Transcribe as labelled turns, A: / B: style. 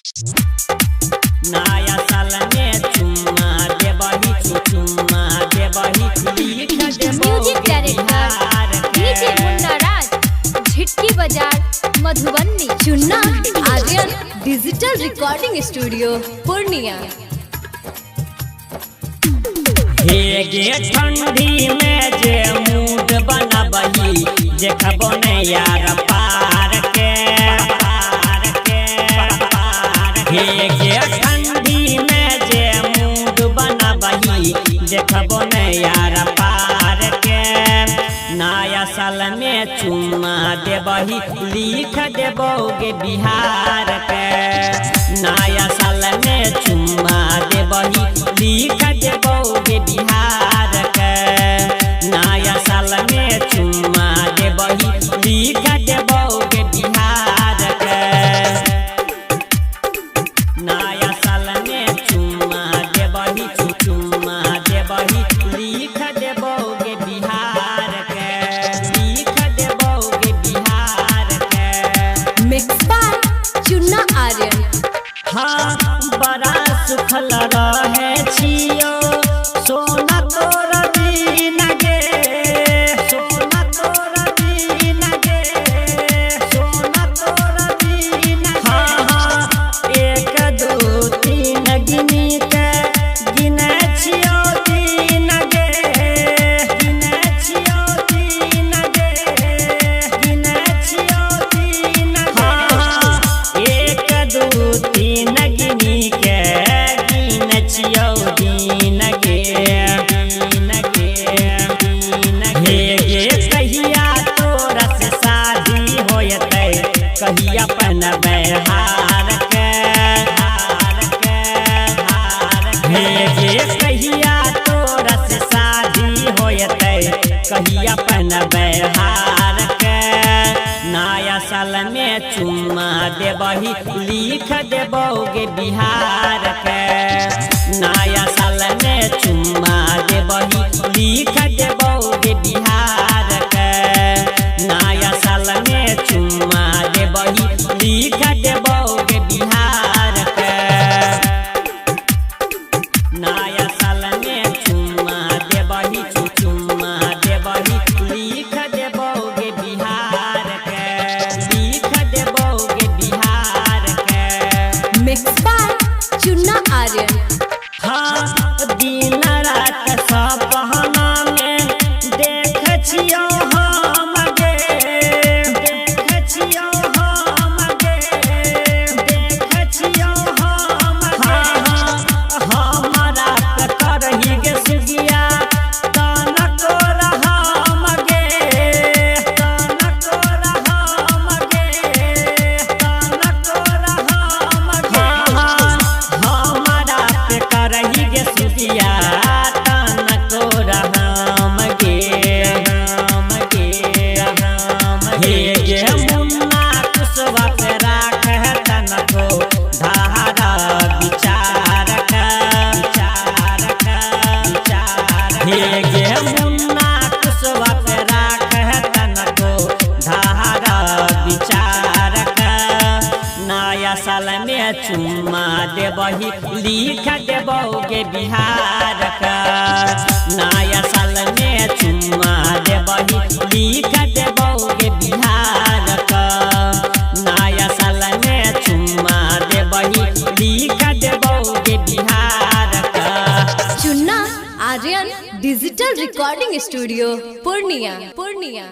A: नया साल में चुम्मा देबही चुम्मा देबही लिख देबो
B: music director DJ Munna Raj Jhitki Bazar Madhubani Chunna Aryan digital recording studio Purnia.
A: हे गे ठंडी में जे मूड बनबही देखबो ने यार पार के हे गे ठंडी में जे मूड बनबही देखबो ने यार पार के नया साल में चुम्मा देबही लिख देबोगे बिहार के नया साल में चुम्मा देबही लिख देबोगे बिहार के नया साल में चुम्मा देबही लिख देबोगे बिहार के नया साल में चुम्मा देबही चुम्मा देबही लिख देबोगे बिहार के लिख देबोगे बिहार के।
B: Mix by Chunna Aryan.
A: हाँ बड़ा सुखल रहे छियो सोना तोर दिन गे सोना तोर दिन गे सोना तोर दिन। हाँ हाँ एक दो तीन गिनी के गिने छियो दिन गे गिने छियो दिन गे गिने छियो दिन। हाँ एक दो तीन गिनी के गिने छियो दिन गे दिन गे दिन गे। हे कहिया तोरा से शादी होयतै कहिया पहनबै हार के हार के हार के। हे कहिया तोरा से शादी होयतै कहिया पहनबै हार के नया साल में चुम्मा देबही लिख देबोगे बिहार के नया साल में चुम्मा देबही लिख देबोगे बिहार के नया साल में चुम्मा देबही लिख देबोगे बिहार के नया साल में चुम्मा देबही चुम्मा देबही लिख देबोगे बिहार के लिख देबोगे बिहार के।
B: Mix by Chunna Aryan.
A: हाँ दिन रात सपना में देख छियो हम गे देख छियो हम गे देख छियो हम। हाँ हाँ हमारा करही गे सुगिया तनको रहम गे तनको रहम गे तनको रहम गे। हाँ हमारा करही गे सुगिया तनको रहम गे रहम गे रहम। हे गे मुन्ना कुशवा पे राख तनको धारा विचार का विचार का विचार। हे गे मुन्ना कुशवा पे राख तनको धारा विचार का नया साल में चुम्मा देबही लिख देबोगे बिहार का नया साल में चुम्मा देबही लिख देबोगे बिहार का नया साल में चुम्मा देबही लिख देबोगे बिहार का।
B: Chunna Aryan digital recording studio Purnia Purnia.